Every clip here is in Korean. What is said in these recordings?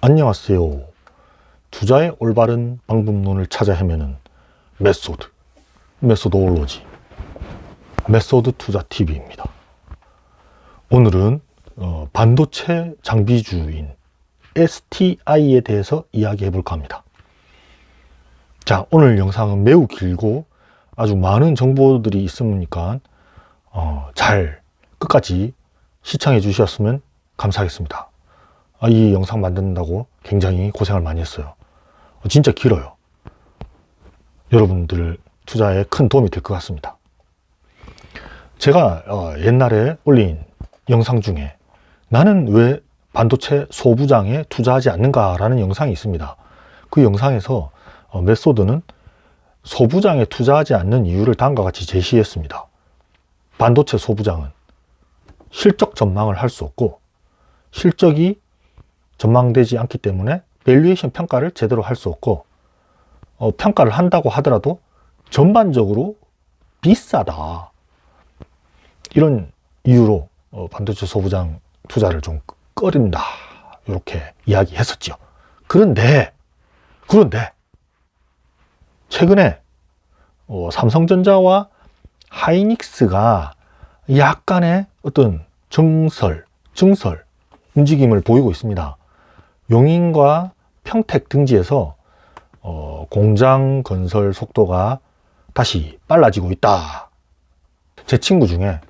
안녕하세요. 투자의 올바른 방법론을 찾아 헤매는 메소드올로지, 메소드 투자 TV입니다. 오늘은 반도체 장비주인 STI에 대해서 이야기해 볼까 합니다. 자, 오늘 영상은 매우 길고 아주 많은 정보들이 있으니까 잘 끝까지 시청해 주셨으면 감사하겠습니다. 이 영상 만든다고 굉장히 고생을 많이 했어요. 진짜 길어요. 여러분들 투자에 큰 도움이 될 것 같습니다. 제가 옛날에 올린 영상 중에 나는 왜 반도체 소부장에 투자하지 않는가 라는 영상이 있습니다. 그 영상에서 메소드는 소부장에 투자하지 않는 이유를 다음과 같이 제시했습니다. 반도체 소부장은 실적 전망을 할 수 없고 실적이 전망되지 않기 때문에 밸류에이션 평가를 제대로 할 수 없고 평가를 한다고 하더라도 전반적으로 비싸다, 이런 이유로 반도체 소부장 투자를 좀 꺼린다, 이렇게 이야기했었죠. 그런데 최근에 삼성전자와 하이닉스가 약간의 어떤 증설 움직임을 보이고 있습니다. 용인과 평택 등지에서 공장 건설 속도가 다시 빨라지고 있다. 제 친구 중에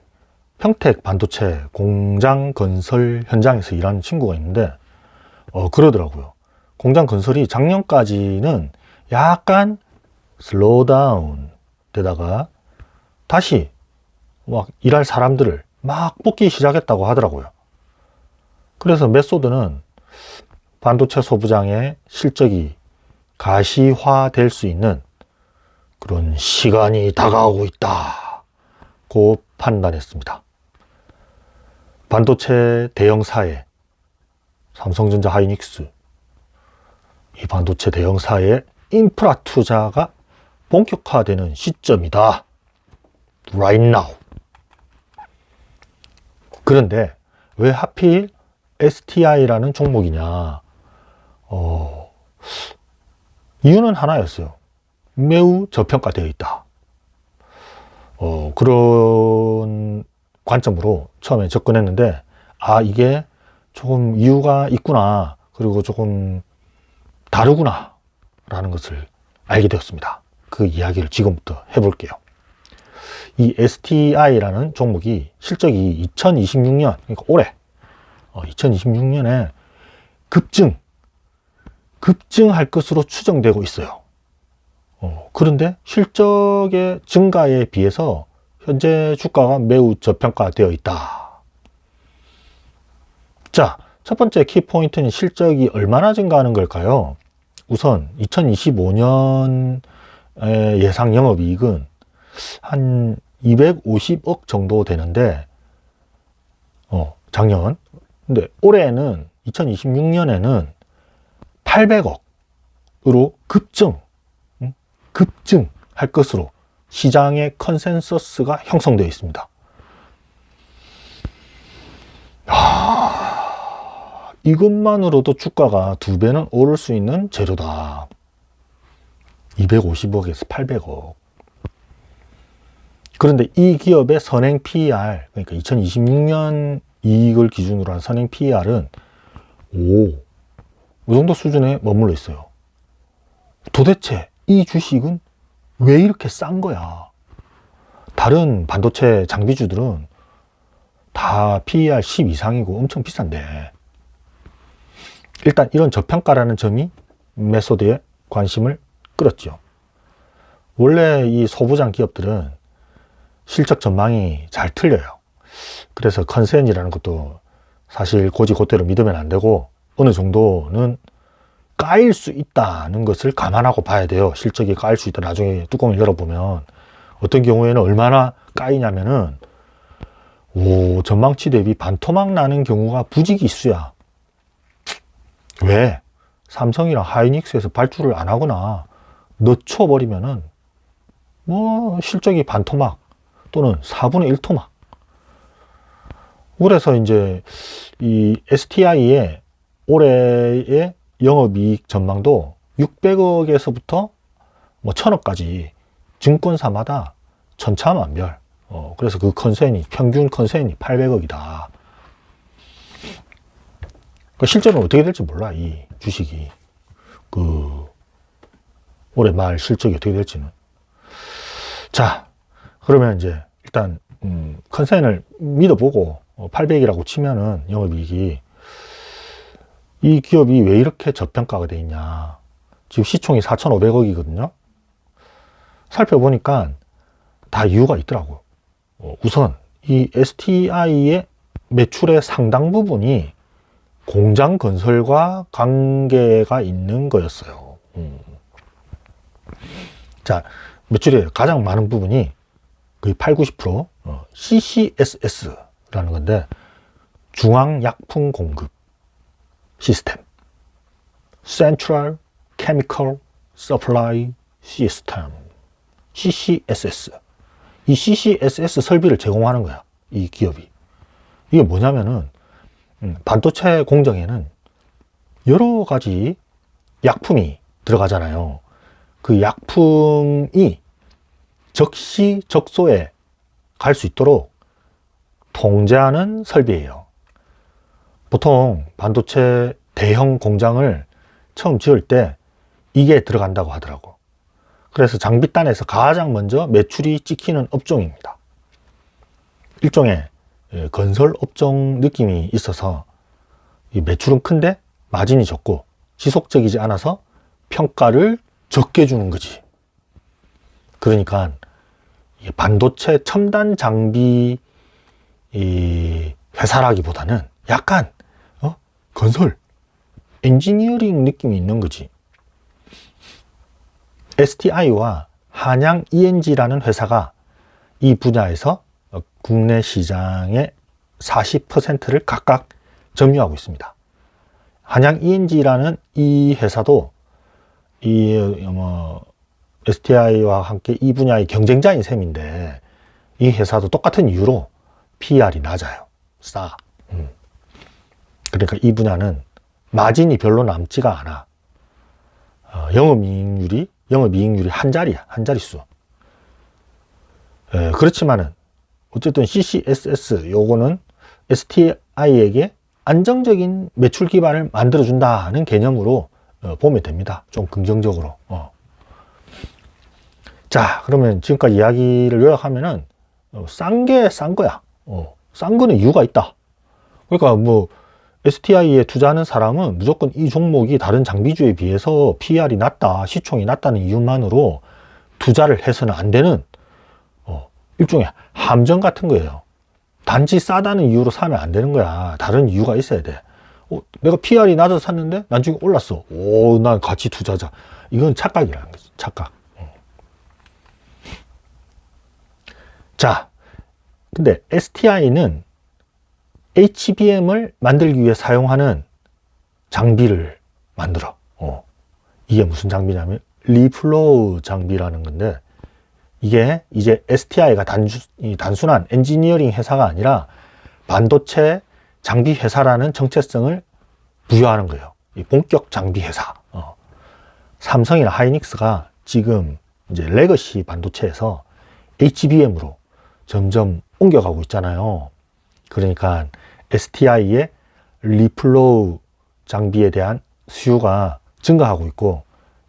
평택 반도체 공장 건설 현장에서 일하는 친구가 있는데 그러더라고요. 공장 건설이 작년까지는 약간 슬로우 다운 되다가 다시 막 일할 사람들을 막 뽑기 시작했다고 하더라고요. 그래서 메소드는 반도체 소부장의 실적이 가시화될 수 있는 그런 시간이 다가오고 있다고 판단했습니다. 반도체 대형사의 삼성전자, 하이닉스, 이 반도체 대형사의 인프라 투자가 본격화되는 시점이다. Right now. 그런데 왜 하필 STI라는 종목이냐? 이유는 하나였어요. 매우 저평가되어 있다. 그런 관점으로 처음에 접근했는데, 이게 조금 이유가 있구나, 그리고 조금 다르구나 라는 것을 알게 되었습니다. 그 이야기를 지금부터 해볼게요. 이 STI라는 종목이 실적이 2026년, 그러니까 올해 2026년에 급증할 것으로 추정되고 있어요. 그런데 실적의 증가에 비해서 현재 주가가 매우 저평가되어 있다. 자, 첫 번째 키포인트는 실적이 얼마나 증가하는 걸까요? 우선 2025년 예상 영업이익은 한 250억 정도 되는데 작년, 근데 올해는 2026년에는 800억으로 급증할 것으로 시장의 컨센서스가 형성되어 있습니다. 이것만으로도 주가가 2배는 오를 수 있는 재료다. 250억에서 800억. 그런데 이 기업의 선행 PER, 그러니까 2026년 이익을 기준으로 한 선행 PER은 5, 이 정도 수준에 머물러 있어요. 도대체 이 주식은 왜 이렇게 싼 거야? 다른 반도체 장비주들은 다 PER 10 이상이고 엄청 비싼데, 일단 이런 저평가라는 점이 메소드에 관심을 끌었죠. 원래 이 소부장 기업들은 실적 전망이 잘 틀려요. 그래서 컨센이라는 것도 사실 곧이곧대로 믿으면 안 되고 어느 정도는 까일 수 있다는 것을 감안하고 봐야 돼요. 실적이 까일 수 있다. 나중에 뚜껑을 열어보면 어떤 경우에는 얼마나 까이냐면은 전망치 대비 반토막 나는 경우가 부지기수야. 왜? 삼성이랑 하이닉스에서 발주를 안 하거나 늦춰버리면은 실적이 반토막 또는 4분의 1토막. 그래서 이제 이 STI의 올해의 영업이익 전망도 600억에서부터 뭐 1000억까지 증권사마다 천차만별. 그래서 그 컨센이, 평균 컨센이 800억이다. 실제로는 어떻게 될지 몰라, 이 주식이. 올해 말 실적이 어떻게 될지는. 자, 그러면 이제 일단 컨센을 믿어보고 800이라고 치면은 영업이익이, 이 기업이 왜 이렇게 저평가가 돼 있냐. 지금 시총이 4,500억이거든요. 살펴보니까 다 이유가 있더라고요. 우선 이 STI의 매출의 상당 부분이 공장 건설과 관계가 있는 거였어요. 자, 매출의 가장 많은 부분이 거의 8, 90% CCSS라는 건데, 중앙약품 공급 시스템, Central Chemical Supply System, CCSS. 이 CCSS 설비를 제공하는 거야, 이 기업이. 이게 뭐냐면은 반도체 공정에는 여러 가지 약품이 들어가잖아요. 그 약품이 적시적소에 갈 수 있도록 통제하는 설비예요. 보통 반도체 대형 공장을 처음 지을 때 이게 들어간다고 하더라고. 그래서 장비단에서 가장 먼저 매출이 찍히는 업종입니다. 일종의 건설 업종 느낌이 있어서 매출은 큰데 마진이 적고 지속적이지 않아서 평가를 적게 주는 거지. 그러니까 반도체 첨단 장비 회사라기보다는 약간 건설, 엔지니어링 느낌이 있는 거지. STI와 한양 ENG라는 회사가 이 분야에서 국내 시장의 40%를 각각 점유하고 있습니다. 한양 ENG라는 이 회사도 STI와 함께 이 분야의 경쟁자인 셈인데, 이 회사도 똑같은 이유로 PER이 낮아요. 싸. 그러니까 이 분야는 마진이 별로 남지가 않아. 영업이익률이 한 자리야, 한 자릿수. 그렇지만은 어쨌든 CCSS 요거는 STI에게 안정적인 매출 기반을 만들어준다는 개념으로 보면 됩니다. 좀 긍정적으로. 자, 그러면 지금까지 이야기를 요약하면은 싼 게 싼 거야. 싼 거는 이유가 있다. 그러니까 뭐 STI에 투자하는 사람은 무조건 이 종목이 다른 장비주에 비해서 PER이 낮다, 시총이 낮다는 이유만으로 투자를 해서는 안 되는 일종의 함정 같은 거예요. 단지 싸다는 이유로 사면 안 되는 거야. 다른 이유가 있어야 돼. 내가 PER이 낮아서 샀는데 나중에 올랐어. 난 같이 투자자. 이건 착각이라는 거지. 착각. 자, 근데 STI는 HBM을 만들기 위해 사용하는 장비를 만들어. 이게 무슨 장비냐면 리플로우 장비라는 건데, 이게 이제 STI가 단순한 엔지니어링 회사가 아니라 반도체 장비 회사라는 정체성을 부여하는 거예요. 이 본격 장비 회사. 삼성이나 하이닉스가 지금 이제 레거시 반도체에서 HBM으로 점점 옮겨가고 있잖아요. 그러니까 STI의 리플로우 장비에 대한 수요가 증가하고 있고,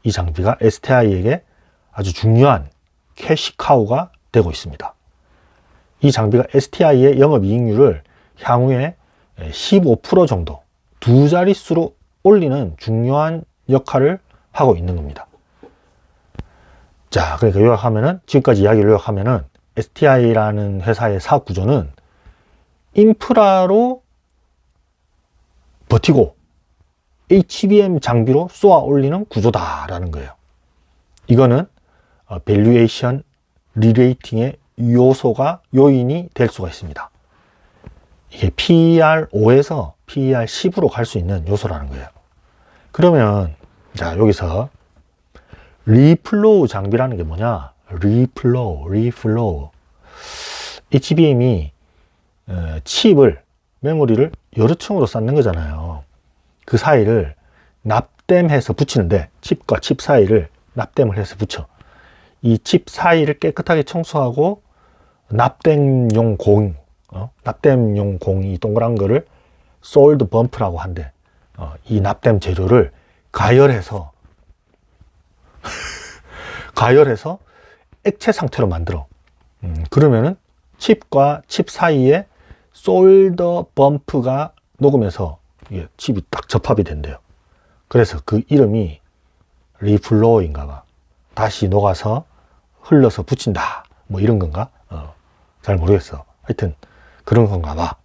이 장비가 STI에게 아주 중요한 캐시카우가 되고 있습니다. 이 장비가 STI의 영업이익률을 향후에 15% 정도, 두 자릿수로 올리는 중요한 역할을 하고 있는 겁니다. 자, 그러니까 요약하면은, 지금까지 이야기를 요약하면은 STI라는 회사의 사업 구조는 인프라로 버티고 HBM 장비로 쏘아 올리는 구조다라는 거예요. 이거는 밸류에이션 리레이팅의 요인이 될 수가 있습니다. 이게 PER 5에서 PER 10으로 갈 수 있는 요소라는 거예요. 그러면 자, 여기서 리플로우 장비라는 게 뭐냐? 리플로우. HBM이 메모리를 여러 층으로 쌓는 거잖아요. 그 사이를 납땜해서 붙이는데, 칩과 칩 사이를 납땜을 해서 붙여. 이 칩 사이를 깨끗하게 청소하고 납땜용 공, 납땜용 공이 동그란 거를 솔드 범프라고 한대. 이 납땜 재료를 가열해서 가열해서 액체 상태로 만들어. 그러면은 칩과 칩 사이에 솔더 범프가 녹으면서 이게 칩이 딱 접합이 된대요. 그래서 그 이름이 리플로우인가 봐. 다시 녹아서 흘러서 붙인다. 뭐 이런 건가? 잘 모르겠어. 하여튼 그런 건가 봐.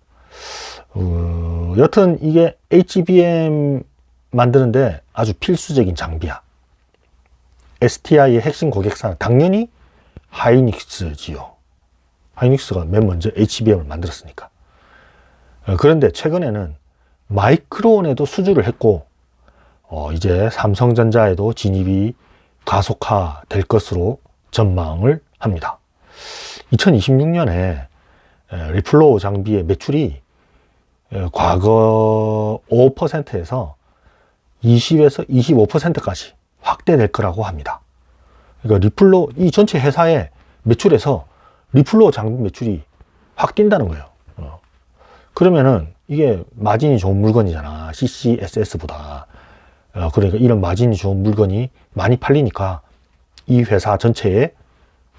여튼 이게 HBM 만드는데 아주 필수적인 장비야. STI의 핵심 고객사는 당연히 하이닉스지요. 하이닉스가 맨 먼저 HBM을 만들었으니까. 그런데 최근에는 마이크론에도 수주를 했고, 이제 삼성전자에도 진입이 가속화될 것으로 전망을 합니다. 2026년에 리플로우 장비의 매출이 과거 5%에서 20에서 25%까지 확대될 거라고 합니다. 그러니까 리플로우, 이 전체 회사의 매출에서 리플로우 장비 매출이 확 뛴다는 거예요. 그러면은 이게 마진이 좋은 물건이잖아. CCSS보다. 그러니까 이런 마진이 좋은 물건이 많이 팔리니까 이 회사 전체의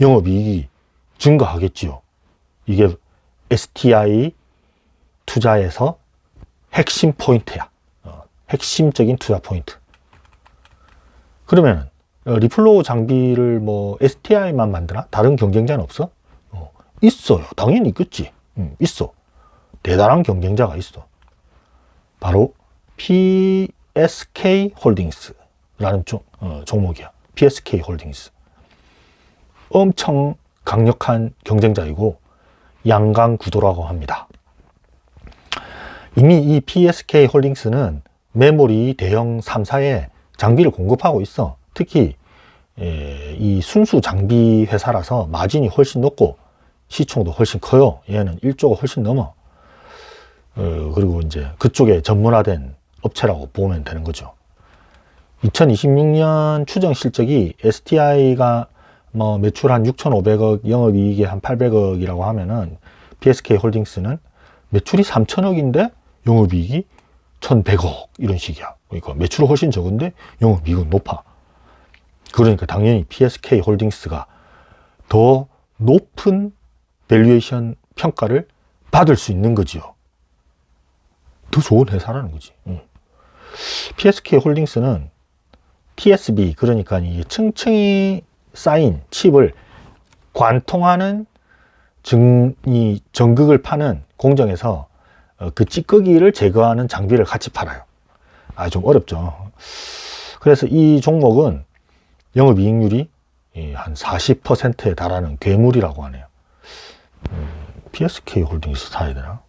영업이익이 증가하겠지요. 이게 STI 투자에서 핵심 포인트야. 핵심적인 투자 포인트. 그러면 리플로우 장비를 뭐 STI만 만드나? 다른 경쟁자는 없어? 있어요. 당연히 있겠지. 있어. 대단한 경쟁자가 있어. 바로 PSK 홀딩스라는 종목이야. PSK 홀딩스. 엄청 강력한 경쟁자이고 양강구도라고 합니다. 이미 이 PSK 홀딩스는 메모리 대형 3사에 장비를 공급하고 있어. 특히 이 순수 장비 회사라서 마진이 훨씬 높고 시총도 훨씬 커요. 얘는 1조가 훨씬 넘어. 그리고 이제 그쪽에 전문화된 업체라고 보면 되는 거죠. 2026년 추정 실적이 STI가 뭐 매출 한 6,500억, 영업이익이 한 800억이라고 하면은 PSK 홀딩스는 매출이 3,000억인데 영업이익이 1,100억 이런 식이야. 그러니까 매출은 훨씬 적은데 영업이익은 높아. 그러니까 당연히 PSK 홀딩스가 더 높은 밸류에이션 평가를 받을 수 있는 거지요. 더 좋은 회사라는 거지. PSK 홀딩스는 TSB, 그러니까 이 층층이 쌓인 칩을 관통하는 이 전극을 파는 공정에서 그 찌꺼기를 제거하는 장비를 같이 팔아요. 좀 어렵죠. 그래서 이 종목은 영업이익률이 한 40%에 달하는 괴물이라고 하네요. PSK 홀딩스 사야 되나?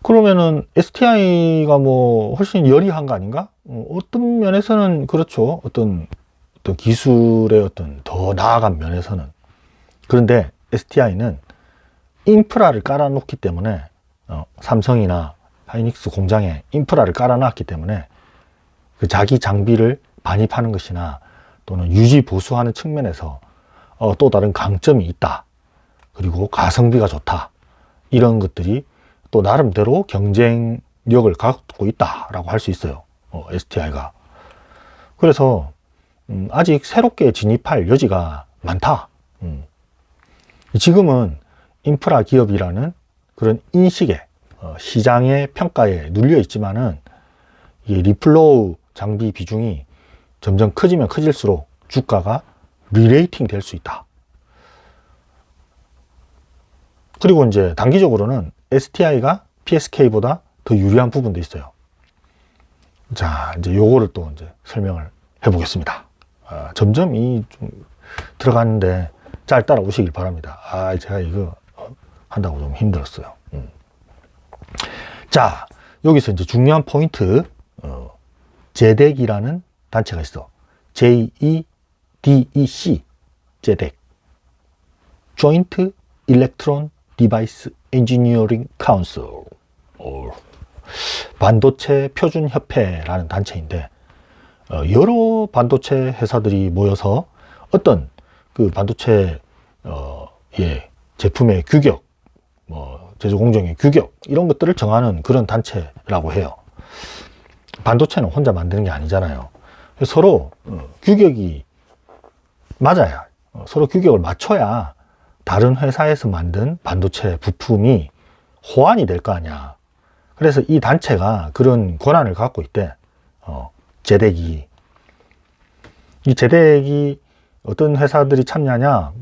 그러면은 STI가 뭐 훨씬 열이한 거 아닌가? 어떤 면에서는 그렇죠. 어떤 기술의 어떤 더 나아간 면에서는. 그런데 STI는 인프라를 깔아놓기 때문에 삼성이나 하이닉스 공장에 인프라를 깔아놨기 때문에 그 자기 장비를 반입하는 것이나 또는 유지 보수하는 측면에서 또 다른 강점이 있다. 그리고 가성비가 좋다. 이런 것들이 또 나름대로 경쟁력을 갖고 있다라고 할 수 있어요. STI가. 그래서 아직 새롭게 진입할 여지가 많다. 지금은 인프라 기업이라는 그런 인식에 시장의 평가에 눌려 있지만은 이게 리플로우 장비 비중이 점점 커지면 커질수록 주가가 리레이팅 될 수 있다. 그리고 이제 단기적으로는 STI가 PSK보다 더 유리한 부분도 있어요. 자, 이제 요거를 또 이제 설명을 해보겠습니다. 점점 좀 들어가는데 잘 따라오시길 바랍니다. 제가 이거 한다고 좀 힘들었어요. 자, 여기서 이제 중요한 포인트, 제덱이라는 단체가 있어. JEDEC, 제덱. Joint Electron Device Engineering Council. 반도체 표준협회라는 단체인데, 여러 반도체 회사들이 모여서 어떤 그 반도체 예, 제품의 규격, 제조 공정의 규격 이런 것들을 정하는 그런 단체라고 해요. 반도체는 혼자 만드는 게 아니잖아요. 서로 규격이 맞아야, 서로 규격을 맞춰야 다른 회사에서 만든 반도체 부품이 호환이 될 거 아니야. 그래서 이 단체가 그런 권한을 갖고 있대. 제덱이. 이 제덱이 어떤 회사들이 참여하냐?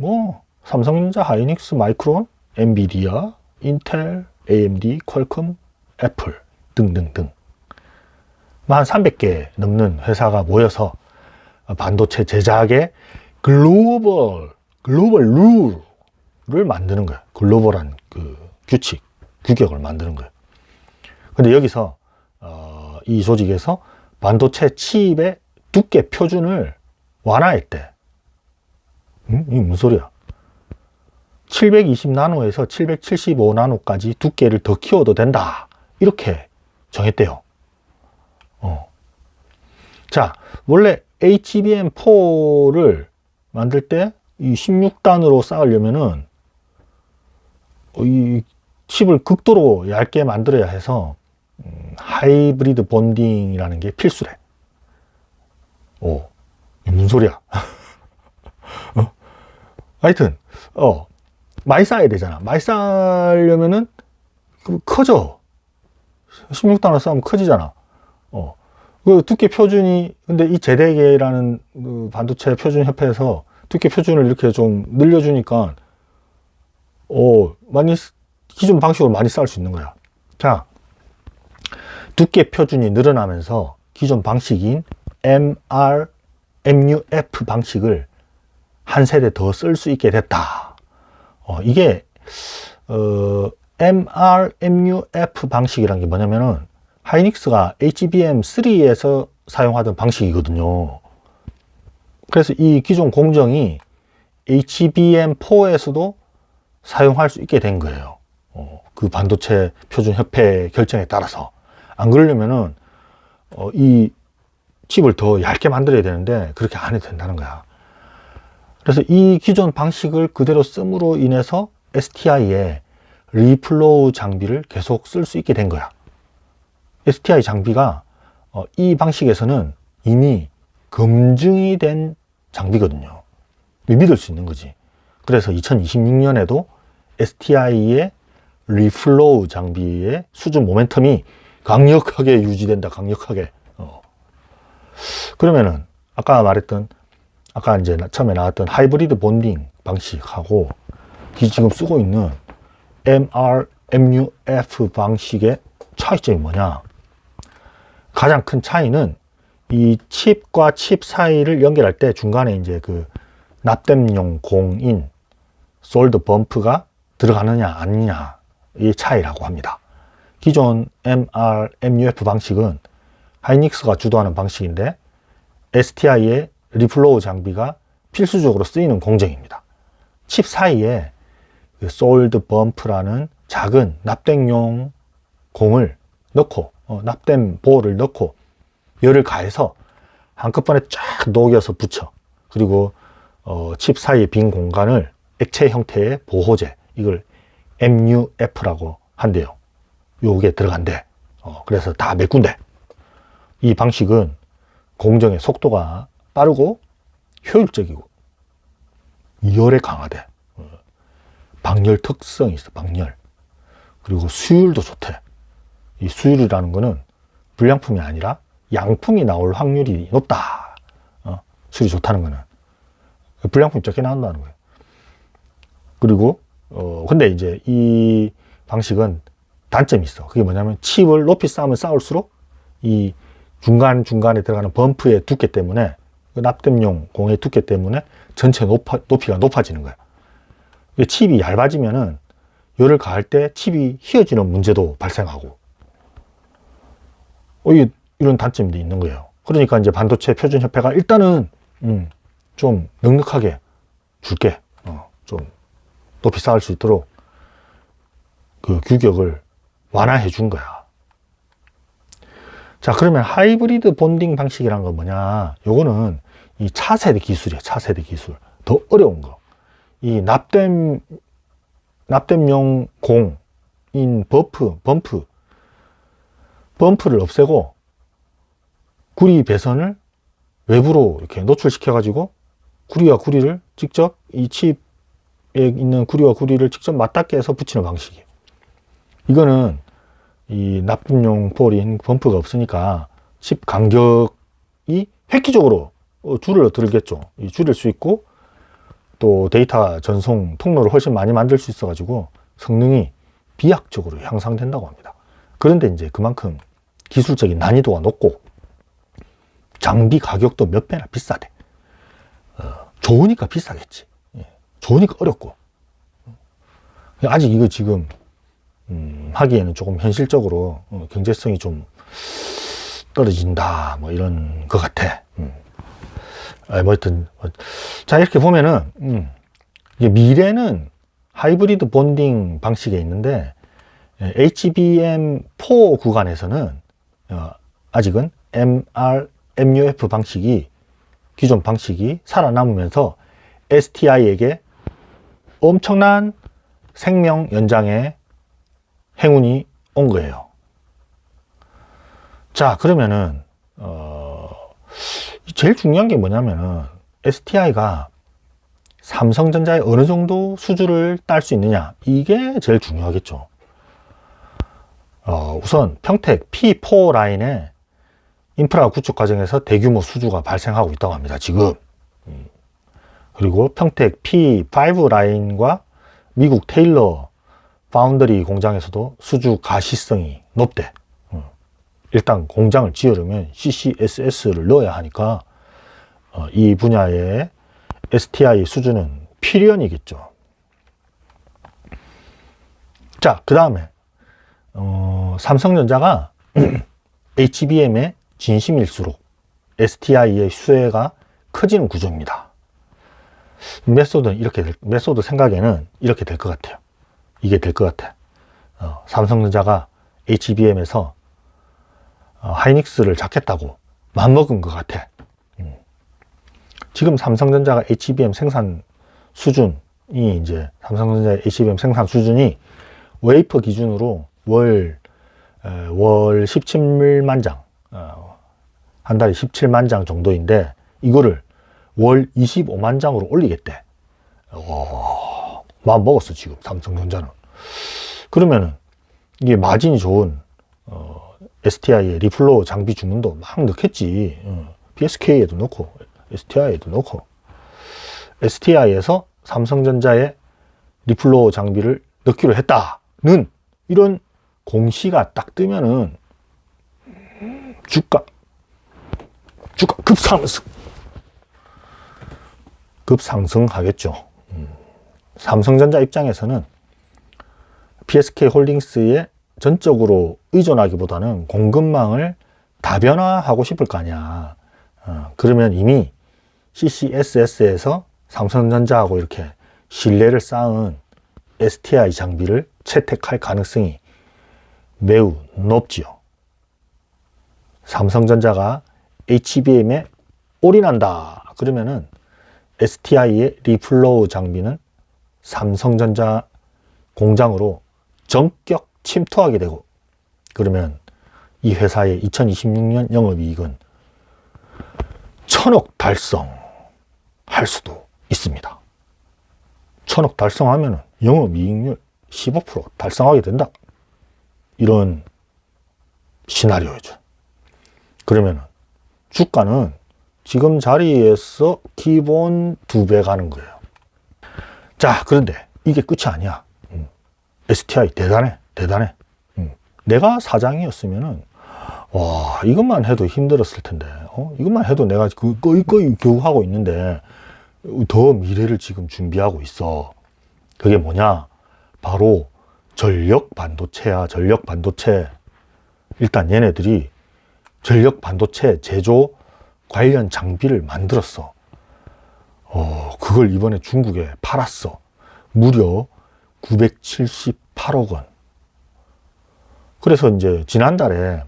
삼성전자, 하이닉스, 마이크론, 엔비디아, 인텔, AMD, 퀄컴, 애플 등등등. 한 300개 넘는 회사가 모여서 반도체 제작의 글로벌 룰을 만드는 거야. 글로벌한 그 규칙, 규격을 만드는 거야. 근데 여기서 이 조직에서 반도체 칩의 두께 표준을 완화했대. 이게 무슨 소리야? 720나노에서 775나노까지 두께를 더 키워도 된다. 이렇게 정했대요. 자, 원래 HBM4를 만들 때 이 16단으로 쌓으려면은 이 칩을 극도로 얇게 만들어야 해서 하이브리드 본딩이라는 게 필수래. 이게 무슨 소리야? 하여튼 많이 쌓아야 되잖아. 많이 쌓으려면은 커져. 16단으로 쌓으면 커지잖아. 그 두께 표준이, 근데 이 제덱이라는 그 반도체 표준 협회에서 두께 표준을 이렇게 좀 늘려주니까 많이, 기존 방식으로 많이 쌓을 수 있는 거야. 자, 두께 표준이 늘어나면서 기존 방식인 MRMUF 방식을 한 세대 더 쓸 수 있게 됐다. 이게 MRMUF 방식이란 게 뭐냐면은 하이닉스가 HBM3에서 사용하던 방식이거든요. 그래서 이 기존 공정이 HBM4에서도 사용할 수 있게 된 거예요. 그 반도체 표준 협회 결정에 따라서. 안 그러려면은 이 칩을 더 얇게 만들어야 되는데 그렇게 안 해도 된다는 거야. 그래서 이 기존 방식을 그대로 씀으로 인해서 STI의 리플로우 장비를 계속 쓸 수 있게 된 거야. STI 장비가 이 방식에서는 이미 검증이 된 장비거든요. 믿을 수 있는 거지. 그래서 2026년에도 STI의 리플로우 장비의 수준 모멘텀이 강력하게 유지된다. 강력하게. 그러면은 아까 말했던, 아까 이제 처음에 나왔던 하이브리드 본딩 방식하고 지금 쓰고 있는 MRMUF 방식의 차이점이 뭐냐? 가장 큰 차이는 이 칩과 칩 사이를 연결할 때 중간에 이제 그 납땜용 공인 솔드 범프가 들어가느냐 아니냐 이 차이라고 합니다. 기존 MRMUF 방식은 하이닉스가 주도하는 방식인데 STI의 리플로우 장비가 필수적으로 쓰이는 공정입니다. 칩 사이에 그 솔드 범프라는 작은 납땜용 공을 넣고 납땜 볼을 넣고 열을 가해서 한꺼번에 쫙 녹여서 붙여. 그리고 칩 사이의 빈 공간을 액체 형태의 보호제, 이걸 MUF라고 한대요. 요게 들어간대. 그래서 다 메꾼대. 이 방식은 공정의 속도가 빠르고 효율적이고 열에 강하대. 방열 특성이 있어. 방열. 그리고 수율도 좋대. 이 수율이라는 거는 불량품이 아니라 양품이 나올 확률이 높다. 수율이 좋다는 거는 불량품이 적게 나온다는 거예요. 그리고 근데 이제 이 방식은 단점이 있어. 그게 뭐냐면 칩을 높이 쌓으면 쌓을수록 이 중간중간에 들어가는 범프의 두께 때문에, 그 납땜용 공의 두께 때문에 전체 높이가 높아지는 거야. 칩이 얇아지면은 열을 가할 때 칩이 휘어지는 문제도 발생하고, 이런 단점도 있는 거예요. 그러니까 이제 반도체 표준협회가 일단은 좀 넉넉하게 줄게. 좀 높이 쌓을 수 있도록 그 규격을 완화해 준 거야. 자, 그러면 하이브리드 본딩 방식이란 건 뭐냐? 요거는 이 차세대 기술이에요. 차세대 기술. 더 어려운 거. 이 납땜용 공인 범프를 없애고 구리 배선을 외부로 이렇게 노출시켜가지고 구리와 구리를 직접 이 칩에 있는 구리와 구리를 직접 맞닿게 해서 붙이는 방식이에요. 이거는 이 납땜용 볼인 범프가 없으니까 칩 간격이 획기적으로 줄을 들겠죠. 줄일 수 있고 또 데이터 전송 통로를 훨씬 많이 만들 수 있어 가지고 성능이 비약적으로 향상된다고 합니다. 그런데 이제 그만큼 기술적인 난이도가 높고 장비 가격도 몇 배나 비싸대. 좋으니까 비싸겠지. 좋으니까 어렵고. 아직 이거 지금 하기에는 조금 현실적으로 경제성이 좀 떨어진다 뭐 이런 것 같아. 뭐 하여튼 자, 이렇게 보면은 이게 미래는 하이브리드 본딩 방식에 있는데 HBM4 구간에서는 아직은 MUF 방식이 기존 방식이 살아남으면서 STI에게 엄청난 생명 연장의 행운이 온 거예요. 자, 그러면은 제일 중요한 게 뭐냐면은 STI가 삼성전자의 어느 정도 수주를 딸 수 있느냐, 이게 제일 중요하겠죠. 우선 평택 P4 라인에 인프라 구축 과정에서 대규모 수주가 발생하고 있다고 합니다, 지금. 그리고 평택 P5 라인과 미국 테일러 파운드리 공장에서도 수주 가시성이 높대. 일단 공장을 지으려면 CCSS를 넣어야 하니까 이 분야의 STI 수주는 필연이겠죠. 자, 그 다음에 삼성전자가 HBM의 진심일수록 STI의 수혜가 커지는 구조입니다. 메소드 생각에는 이렇게 될 것 같아요. 이게 될 것 같아. 삼성전자가 HBM에서 하이닉스를 잡겠다고 맘먹은 것 같아. 지금 삼성전자가 HBM 생산 수준이 삼성전자의 HBM 생산 수준이 웨이퍼 기준으로 월 17만 장, 한 달에 17만 장 정도인데 이거를 월 25만 장으로 올리겠대. 마음 먹었어, 지금 삼성전자는. 그러면은 이게 마진이 좋은 STI의 리플로우 장비 주문도 막 넣겠지. PSK에도 넣고 STI에도 넣고. STI에서 삼성전자의 리플로우 장비를 넣기로 했다는 이런 공시가 딱 뜨면은 주가 급상승하겠죠. 삼성전자 입장에서는 PSK 홀딩스에 전적으로 의존하기보다는 공급망을 다변화하고 싶을 거 아니야. 그러면 이미 CCSS에서 삼성전자하고 이렇게 신뢰를 쌓은 STI 장비를 채택할 가능성이 매우 높지요. 삼성전자가 HBM에 올인한다 그러면은 STI의 리플로우 장비는 삼성전자 공장으로 전격 침투하게 되고, 그러면 이 회사의 2026년 영업이익은 1000억 달성할 수도 있습니다. 1000억 달성하면 영업이익률 15% 달성하게 된다. 이런 시나리오죠. 그러면 주가는 지금 자리에서 기본 2배 가는 거예요. 자, 그런데 이게 끝이 아니야. STI 대단해. 내가 사장이었으면은 와, 이것만 해도 힘들었을 텐데, 이것만 해도 내가 거의 겨우 하고 있는데 더 미래를 지금 준비하고 있어. 그게 뭐냐? 바로 전력 반도체야. 전력 반도체. 일단 얘네들이 전력 반도체 제조 관련 장비를 만들었어. 그걸 이번에 중국에 팔았어. 무려 978억 원. 그래서 이제 지난달에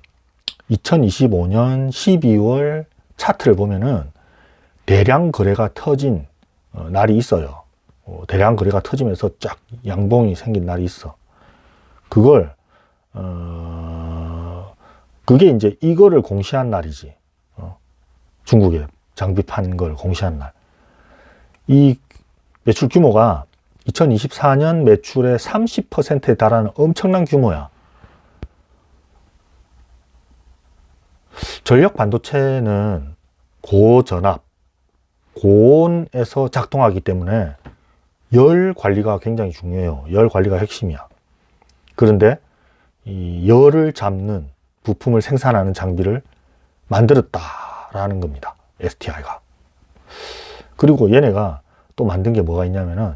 2025년 12월 차트를 보면은 대량 거래가 터진 날이 있어요. 대량 거래가 터지면서 쫙 양봉이 생긴 날이 있어. 그걸 그게 이제 이거를 공시한 날이지. 중국에 장비 판 걸 공시한 날. 이 매출 규모가 2024년 매출의 30%에 달하는 엄청난 규모야. 전력 반도체는 고전압, 고온에서 작동하기 때문에 열 관리가 굉장히 중요해요. 열 관리가 핵심이야. 그런데 이 열을 잡는 부품을 생산하는 장비를 만들었다라는 겁니다. STI가. 그리고 얘네가 또 만든 게 뭐가 있냐면은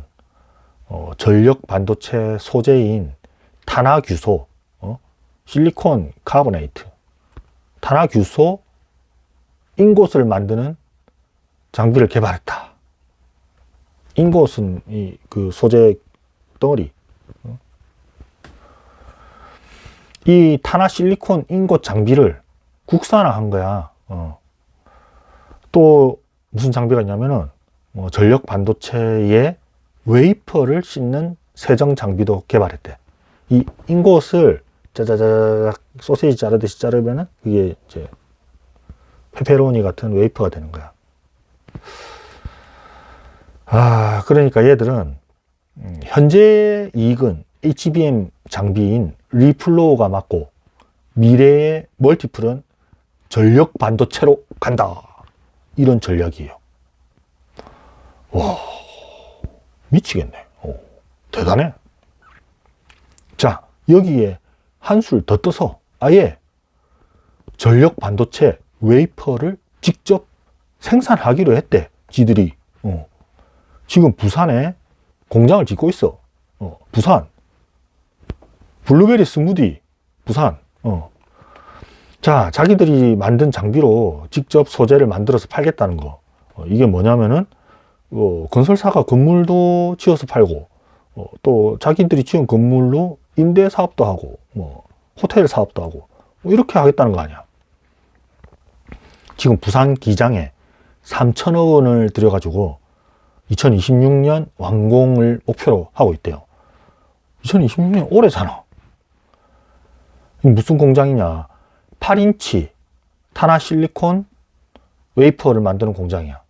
전력 반도체 소재인 탄화규소, 실리콘 카보네이트, 탄화규소 인곳을 만드는 장비를 개발했다. 인곳은 그 소재 덩어리. 이 탄화 실리콘 인곳 장비를 국산화한 거야. 또 무슨 장비가 있냐면은 전력 반도체에 웨이퍼를 씻는 세정 장비도 개발했대. 이 인곳을 짜자자작 소세지 자르듯이 자르면은 그게 이제 페페로니 같은 웨이퍼가 되는 거야. 그러니까 얘들은 현재 이익은 HBM 장비인 리플로우가 맞고 미래의 멀티플은 전력 반도체로 간다. 이런 전략이에요. 와, 미치겠네. 대단해. 자, 여기에 한술 더 떠서 아예 전력 반도체 웨이퍼를 직접 생산하기로 했대. 지들이. 지금 부산에 공장을 짓고 있어. 부산. 블루베리 스무디. 부산. 자, 자기들이 만든 장비로 직접 소재를 만들어서 팔겠다는 거. 이게 뭐냐면은 건설사가 건물도 지어서 팔고, 또 자기들이 지은 건물로 임대 사업도 하고, 호텔 사업도 하고, 이렇게 하겠다는 거 아니야. 지금 부산 기장에 3천억 원을 들여가지고 2026년 완공을 목표로 하고 있대요. 2026년 올해잖아. 무슨 공장이냐? 8인치 탄화 실리콘 웨이퍼를 만드는 공장이야.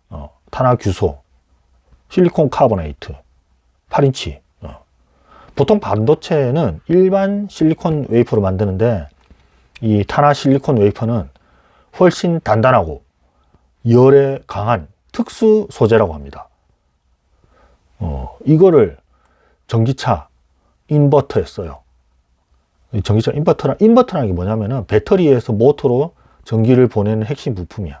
탄화 규소, 실리콘 카보네이트, 8인치. 보통 반도체는 일반 실리콘 웨이퍼로 만드는데 이 탄화 실리콘 웨이퍼는 훨씬 단단하고 열에 강한 특수 소재라고 합니다. 이거를 전기차 인버터에 써요. 전기차 인버터라는 게 뭐냐면은 배터리에서 모터로 전기를 보내는 핵심 부품이야.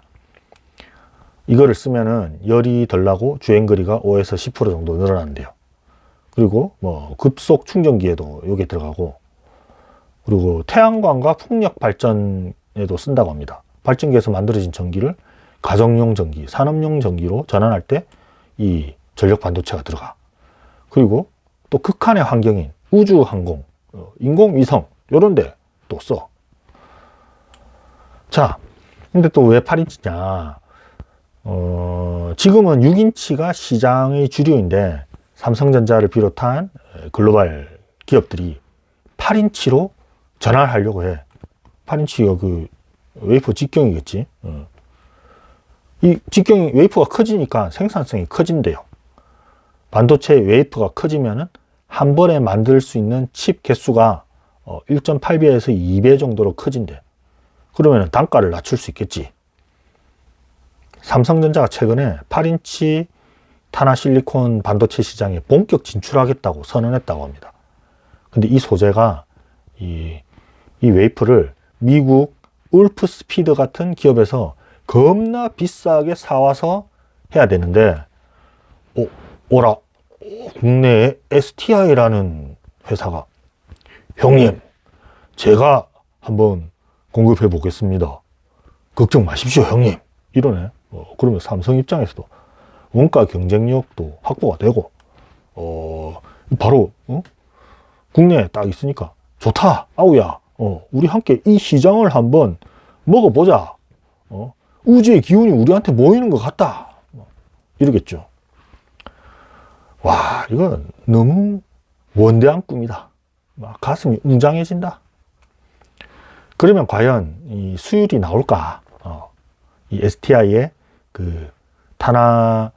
이거를 쓰면은 열이 덜 나고 주행거리가 5에서 10% 정도 늘어난대요. 그리고 급속 충전기에도 이게 들어가고, 그리고 태양광과 풍력 발전에도 쓴다고 합니다. 발전기에서 만들어진 전기를 가정용 전기, 산업용 전기로 전환할 때 이 전력 반도체가 들어가. 그리고 또 극한의 환경인 우주 항공, 인공위성 이런 데 또 써. 자, 근데 또 왜 8인치냐? 지금은 6인치가 시장의 주류인데 삼성전자를 비롯한 글로벌 기업들이 8인치로 전환하려고 해. 8인치가 그 웨이퍼 직경이겠지. 이 직경이 웨이퍼가 커지니까 생산성이 커진대요. 반도체 웨이퍼가 커지면은 한 번에 만들 수 있는 칩 개수가 1.8배에서 2배 정도로 커진대. 그러면 단가를 낮출 수 있겠지. 삼성전자가 최근에 8인치 탄화 실리콘 반도체 시장에 본격 진출하겠다고 선언했다고 합니다. 근데 이 소재가 이 웨이퍼를 미국 울프스피드 같은 기업에서 겁나 비싸게 사와서 해야 되는데, 국내에 STI라는 회사가 형님, 제가 한번 공급해 보겠습니다. 걱정 마십시오, 형님. 이러네. 그러면 삼성 입장에서도 원가 경쟁력도 확보가 되고, 바로, 국내에 딱 있으니까 좋다. 아우야, 우리 함께 이 시장을 한번 먹어보자. 우주의 기운이 우리한테 모이는 것 같다. 이러겠죠. 와, 이건 너무 원대한 꿈이다. 막 가슴이 웅장해진다. 그러면 과연 이 수율이 나올까? 이 STI의 그 탄화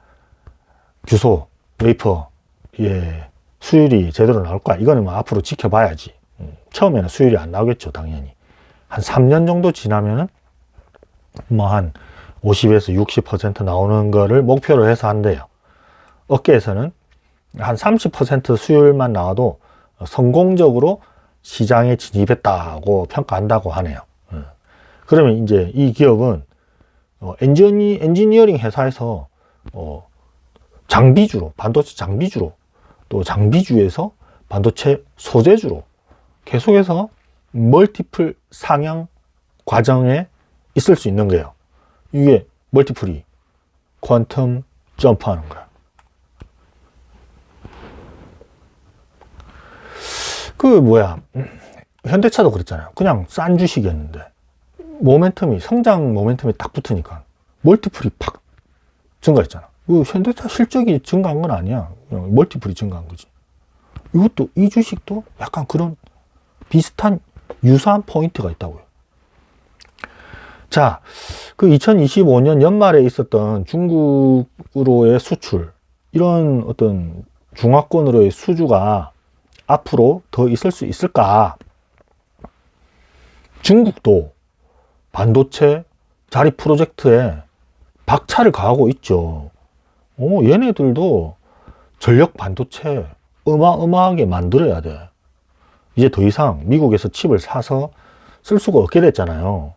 규소 웨이퍼의 수율이 제대로 나올까? 이거는 뭐 앞으로 지켜봐야지. 처음에는 수율이 안 나오겠죠, 당연히. 한 3년 정도 지나면은 뭐 한 50에서 60% 나오는 거를 목표로 해서 한대요. 업계에서는 한 30% 수율만 나와도 성공적으로 시장에 진입했다고 평가한다고 하네요. 그러면 이제 이 기업은 엔지니어링 회사에서 장비주로, 반도체 장비주로, 또 장비주에서 반도체 소재주로 계속해서 멀티플 상향 과정에 있을 수 있는 거예요. 이게 멀티플이 퀀텀 점프하는 거야. 현대차도 그랬잖아요. 그냥 싼 주식이었는데 성장 모멘텀이 딱 붙으니까 멀티플이 팍 증가했잖아. 현대차 실적이 증가한 건 아니야. 그냥 멀티플이 증가한 거지. 이 주식도 약간 그런 비슷한 유사한 포인트가 있다고요. 자, 그 2025년 연말에 있었던 중국으로의 수출, 이런 어떤 중화권으로의 수주가 앞으로 더 있을 수 있을까? 중국도 반도체 자립 프로젝트에 박차를 가하고 있죠. 얘네들도 전력 반도체 어마어마하게 만들어야 돼. 이제 더 이상 미국에서 칩을 사서 쓸 수가 없게 됐잖아요.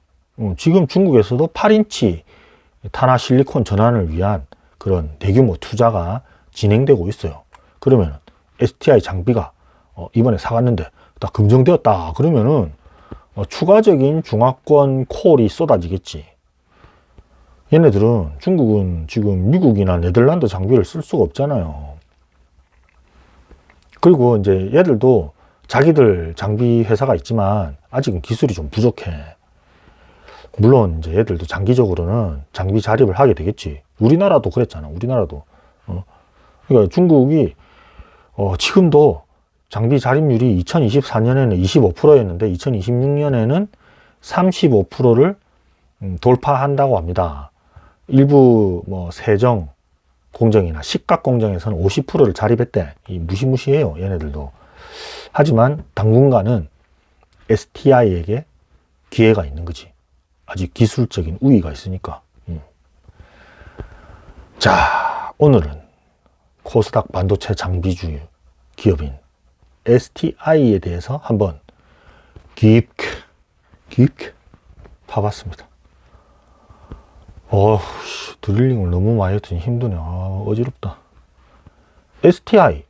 지금 중국에서도 8인치 탄화 실리콘 전환을 위한 그런 대규모 투자가 진행되고 있어요. 그러면 STI 장비가 이번에 사갔는데 딱 검증되었다 그러면은 추가적인 중화권 콜이 쏟아지겠지. 얘네들은, 중국은 지금 미국이나 네덜란드 장비를 쓸 수가 없잖아요. 그리고 이제 얘들도 자기들 장비 회사가 있지만 아직은 기술이 좀 부족해. 물론 이제 얘들도 장기적으로는 장비 자립을 하게 되겠지. 우리나라도 그랬잖아. 우리나라도. 그러니까 중국이 지금도 장비 자립률이 2024년에는 25%였는데 2026년에는 35%를 돌파한다고 합니다. 일부 뭐 세정 공정이나 식각 공정에서는 50%를 자립했대. 무시무시해요, 얘네들도. 하지만 당분간은 STI에게 기회가 있는 거지. 아직 기술적인 우위가 있으니까. 자, 오늘은 코스닥 반도체 장비주 기업인 STI에 대해서 한번 깊게 파봤습니다. 드릴링을 너무 많이 했더니 힘드네. 어지럽다. STI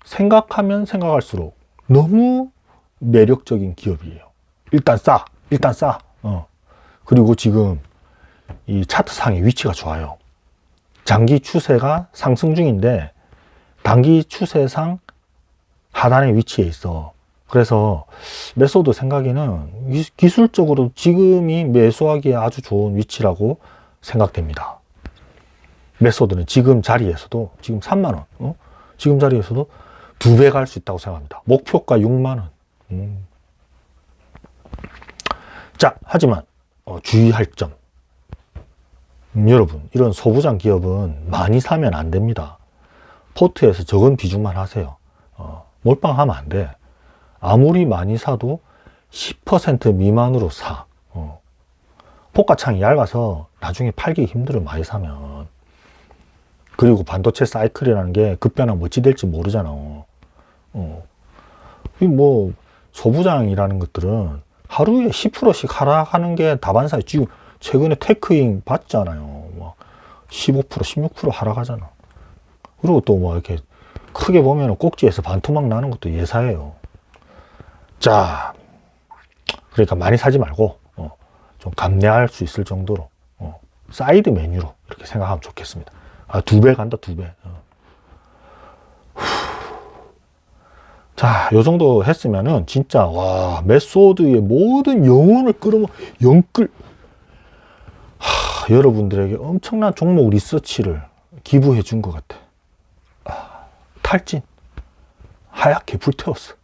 생각하면 생각할수록 너무 매력적인 기업이에요. 일단 싸. 그리고 지금 이 차트상의 위치가 좋아요. 장기 추세가 상승 중인데 단기 추세상 하단에 위치해 있어. 그래서 메소드 생각에는 기술적으로 지금이 매수하기에 아주 좋은 위치라고 생각됩니다. 메소드는 지금 자리에서도, 지금 3만원, 지금 자리에서도 2배 갈 수 있다고 생각합니다. 목표가 6만원. 자, 하지만 주의할 점. 여러분, 이런 소부장 기업은 많이 사면 안 됩니다. 포트에서 적은 비중만 하세요. 몰빵하면 안 돼. 아무리 많이 사도 10% 미만으로 사. 포가창이 얇아서 나중에 팔기 힘들어, 많이 사면. 그리고 반도체 사이클이라는 게 급변하면 어찌 될지 모르잖아. 뭐 소부장이라는 것들은 하루에 10%씩 하락하는 게 다반사예요. 지금 최근에 테크잉 봤잖아요. 막 15%, 16% 하락하잖아. 그리고 또 뭐 이렇게 크게 보면 꼭지에서 반토막 나는 것도 예사예요. 자, 그러니까 많이 사지 말고 좀 감내할 수 있을 정도로 사이드 메뉴로 이렇게 생각하면 좋겠습니다. 2배 간다, 2배. 자, 요 정도 했으면은 진짜 메소드의 모든 영혼을 끌어모 영끌 여러분들에게 엄청난 종목 리서치를 기부해 준 것 같아. 탈진. 하얗게 불태웠어.